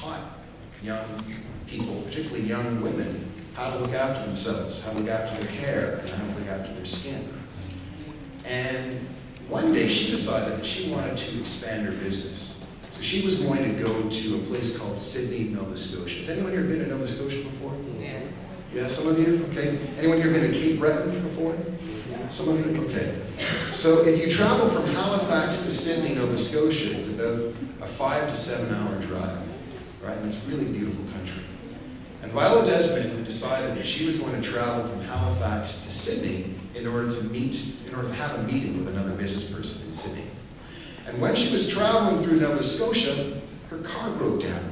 taught young people, particularly young women, how to look after themselves, how to look after their hair, and how to look after their skin. And one day she decided that she wanted to expand her business. So she was going to go to a place called Sydney, Nova Scotia. Has anyone here been to Nova Scotia before? Yeah. Yeah, some of you? Okay. Anyone here been to Cape Breton before? Some of you? Okay. So if you travel from Halifax to Sydney, Nova Scotia, it's about a 5 to 7 hour drive, right? And it's really beautiful country. And Viola Desmond decided that she was going to travel from Halifax to Sydney in order to have a meeting with another business person in Sydney. And when she was traveling through Nova Scotia, her car broke down.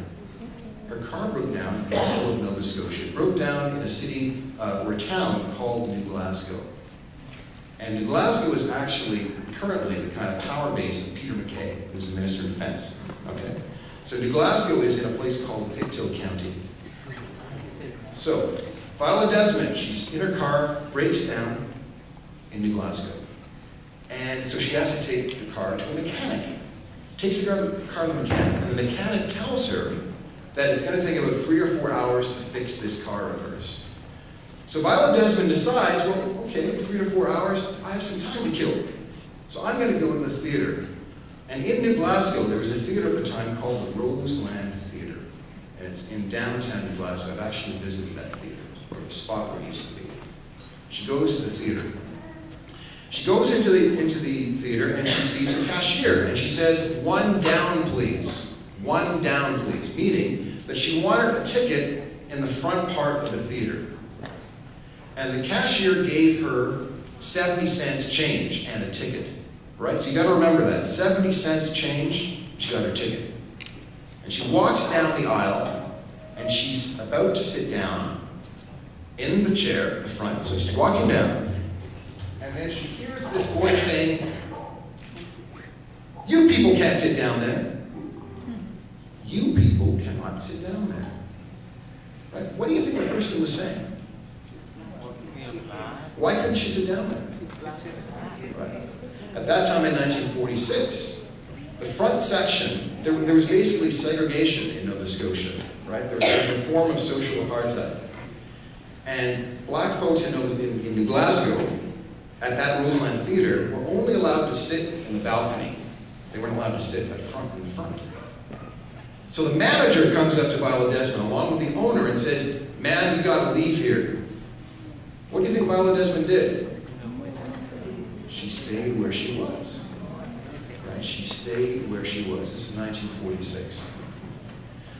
Her car broke down in the middle of Nova Scotia. It broke down in a city or a town called New Glasgow. And New Glasgow is actually currently the kind of power base of Peter MacKay, who's the Minister of Defense. Okay? So New Glasgow is in a place called Pictou County. So Viola Desmond, she's in her car, breaks down in New Glasgow. And so she has to take the car to a mechanic. Takes the car to the mechanic, and the mechanic tells her that it's going to take about 3 or 4 hours to fix this car of hers. So Viola Desmond decides, well, okay, 3 to 4 hours, I have some time to kill. So I'm going to go to the theater. And in New Glasgow, there was a theater at the time called the Roseland Theater. And it's in downtown New Glasgow. I've actually visited that theater, or the spot where it used to be. She goes to the theater. She goes into the theater and she sees the cashier. And she says, "1 down, please. 1 down, please." Meaning that she wanted a ticket in the front part of the theater. And the cashier gave her 70 cents change and a ticket. Right? So you got to remember that. 70 cents change, she got her ticket. And she walks down the aisle, and she's about to sit down in the chair at the front. So she's walking down, and then she hears this voice saying, "You people can't sit down there. You people cannot sit down there." Right? What do you think the person was saying? Why couldn't she sit down there? Right. At that time in 1946, the front section, there was basically segregation in Nova Scotia, right? There was a form of social apartheid. And black folks in New Glasgow, at that Roseland Theater, were only allowed to sit in the balcony. They weren't allowed to sit in the front. So the manager comes up to Viola Desmond along with the owner and says, "Man, you gotta leave here." What do you think Viola Desmond did? She stayed where she was. Right? She stayed where she was. This is 1946.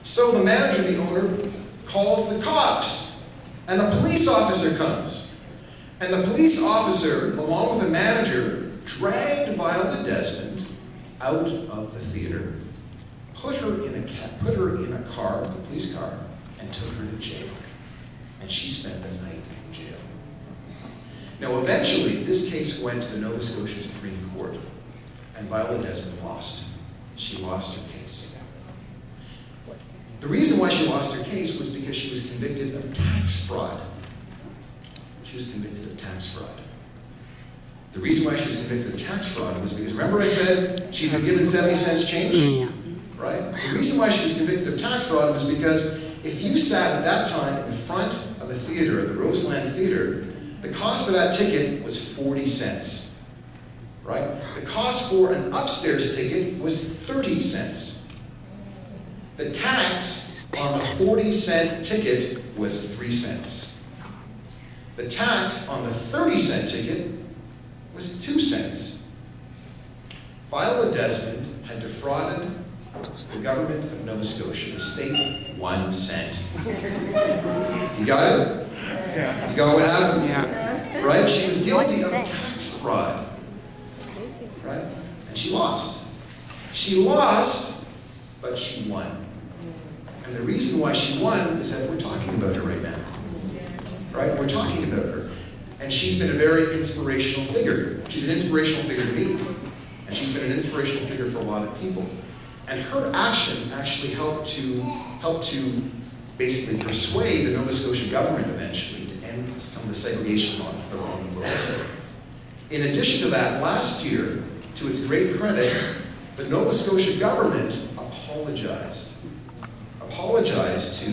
So the manager and the owner calls the cops. And a police officer comes. And the police officer, along with the manager, dragged Viola Desmond out of the theater, put her in a car, the police car, and took her to jail. And she spent the night in jail. Now, eventually, this case went to the Nova Scotia Supreme Court, and Viola Desmond lost. She lost her case. The reason why she lost her case was because she was convicted of tax fraud. She was convicted of tax fraud. The reason why she was convicted of tax fraud was because, remember I said she'd been given 70 cents change? Yeah. Right? The reason why she was convicted of tax fraud was because if you sat at that time in the front of the theater, the Roseland Theater, the cost for that ticket was 40 cents. Right? The cost for an upstairs ticket was 30 cents. The tax on the 40-cent ticket was 3 cents. The tax on the 30-cent ticket was 2 cents. Viola Desmond had defrauded the government of Nova Scotia, the state, 1 cent. You got it? Yeah. You got what happened? Yeah. Right? She was guilty of tax fraud. Right? And she lost. She lost, but she won. And the reason why she won is that we're talking about her right now. Right? We're talking about her. And she's been a very inspirational figure. She's an inspirational figure to me. And she's been an inspirational figure for a lot of people. And her action actually helped to basically persuade the Nova Scotia government eventually to end some of the segregation laws that were on the books. In addition to that, last year, to its great credit, the Nova Scotia government apologized apologize to